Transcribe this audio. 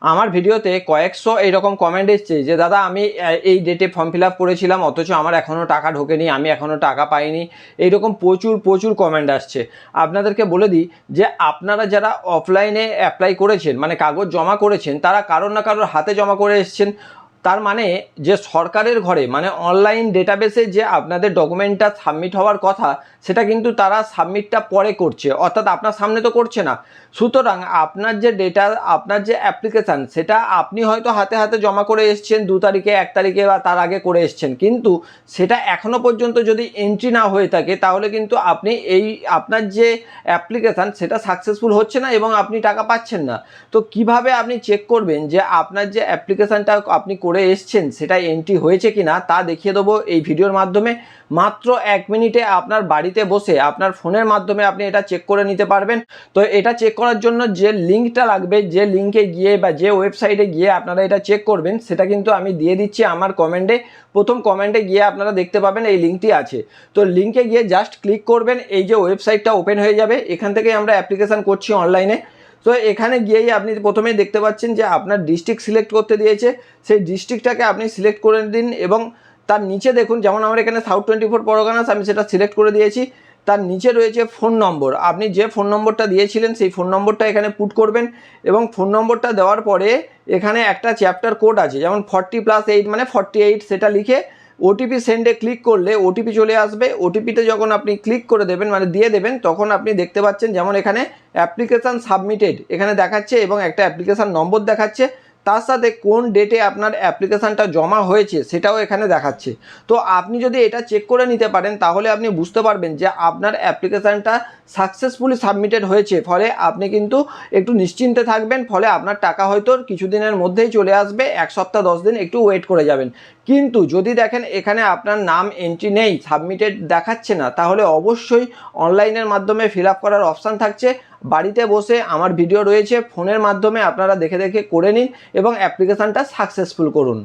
আমার ভিডিওতে কয়েকশো এইরকম কমেন্ট এসছে যে দাদা আমি এই ডেটে ফর্ম ফিল আপ করেছিলাম, অথচ আমার এখনও টাকা ঢোকেনি, আমি এখনও টাকা পাইনি। এইরকম প্রচুর প্রচুর কমেন্ট আসছে। আপনাদেরকে বলে দিই যে আপনারা যারা অফলাইনে অ্যাপ্লাই করেছেন, মানে কাগজ জমা করেছেন, তারা কারোর না কারোর হাতে জমা করে এসছেন। তার মানে যে সরকারের ঘরে, মানে অনলাইন ডেটাবেসে যে আপনাদের ডকুমেন্টটা সাবমিট হওয়ার কথা, সেটা কিন্তু তারা সাবমিটটা পরে করছে, অর্থাৎ আপনার সামনে তো করছে না। সুতরাং আপনার যে ডেটা, আপনার যে অ্যাপ্লিকেশান, সেটা আপনি হয়তো হাতে হাতে জমা করে এসছেন 2 তারিখে, 1 তারিখে বা তার আগে করে এসছেন, কিন্তু সেটা এখনও পর্যন্ত যদি এন্ট্রি না হয়ে থাকে, তাহলে কিন্তু আপনি আপনার যে অ্যাপ্লিকেশান সেটা সাকসেসফুল হচ্ছে না এবং আপনি টাকা পাচ্ছেন না। তো কিভাবে আপনি চেক করবেন যে আপনার যে অ্যাপ্লিকেশানটা আপনি করে এসছেন সেটা এন্ট্রি হয়েছে কি না, তা দেখিয়ে দেবো এই ভিডিওর মাধ্যমে। মাত্র 1 মিনিটে আপনার বাড়িতে বসে আপনার ফোনের মাধ্যমে আপনি এটা চেক করে নিতে পারবেন। তো এটা চেক করার জন্য যে লিঙ্কটা লাগবে, যে লিঙ্কে গিয়ে বা যে ওয়েবসাইটে গিয়ে আপনারা এটা চেক করবেন, সেটা কিন্তু আমি দিয়ে দিচ্ছি আমার কমেন্টে। প্রথম কমেন্টে গিয়ে আপনারা দেখতে পাবেন এই লিঙ্কটি আছে। তো লিঙ্কে গিয়ে জাস্ট ক্লিক করবেন, এই যে ওয়েবসাইটটা ওপেন হয়ে যাবে। এখান থেকে আমরা অ্যাপ্লিকেশান করছি অনলাইনে। তো এখানে গিয়েই আপনি প্রথমেই দেখতে পাচ্ছেন যে আপনার ডিস্ট্রিক্ট সিলেক্ট করতে দিয়েছে। সেই ডিস্ট্রিক্টটাকে আপনি সিলেক্ট করে দিন এবং তার নিচে দেখুন, যেমন আমার এখানে সাউথ 24 পরগনাস, আমি সেটা সিলেক্ট করে দিয়েছি। তার নিচে রয়েছে ফোন নম্বর। আপনি যে ফোন নম্বরটা দিয়েছিলেন সেই ফোন নম্বরটা এখানে পুট করবেন এবং ফোন নম্বরটা দেওয়ার পরে এখানে একটা চ্যাপ্টার কোড আছে, যেমন 40+8 মানে 48, সেটা লিখে ওটিপি সেন্ডে ক্লিক করলে ওটিপি চলে আসবে। ওটিপিতে যখন আপনি ক্লিক করে দেবেন, মানে দিয়ে দেবেন, তখন আপনি দেখতে পাচ্ছেন যেমন এখানে অ্যাপ্লিকেশান সাবমিটেড এখানে দেখাচ্ছে এবং একটা অ্যাপ্লিকেশান নম্বর দেখাচ্ছে। তার সাথে কোন ডেটে আপনার অ্যাপ্লিকেশানটা জমা হয়েছে সেটাও এখানে দেখাচ্ছে। তো আপনি যদি এটা চেক করে নিতে পারেন, তাহলে আপনি বুঝতে পারবেন যে আপনার অ্যাপ্লিকেশানটা সাকসেসফুলি সাবমিটেড হয়েছে। ফলে আপনি কিন্তু একটু নিশ্চিন্তে থাকবেন। ফলে আপনার টাকা হয়তো কিছুদিনের মধ্যেই চলে আসবে, 1 সপ্তাহ 10 দিন একটু ওয়েট করে যাবেন। কিন্তু যদি দেখেন এখানে আপনার নাম এন্ট্রি নেই, সাবমিটেড দেখাচ্ছে না, তাহলে অবশ্যই অনলাইনের মাধ্যমে ফিল আপ করার অপশান থাকছে। বাড়িতে বসে আমার ভিডিও রয়েছে, ফোনের মাধ্যমে আপনারা দেখে দেখে করে নিন এবং অ্যাপ্লিকেশানটা সাকসেসফুল করুন।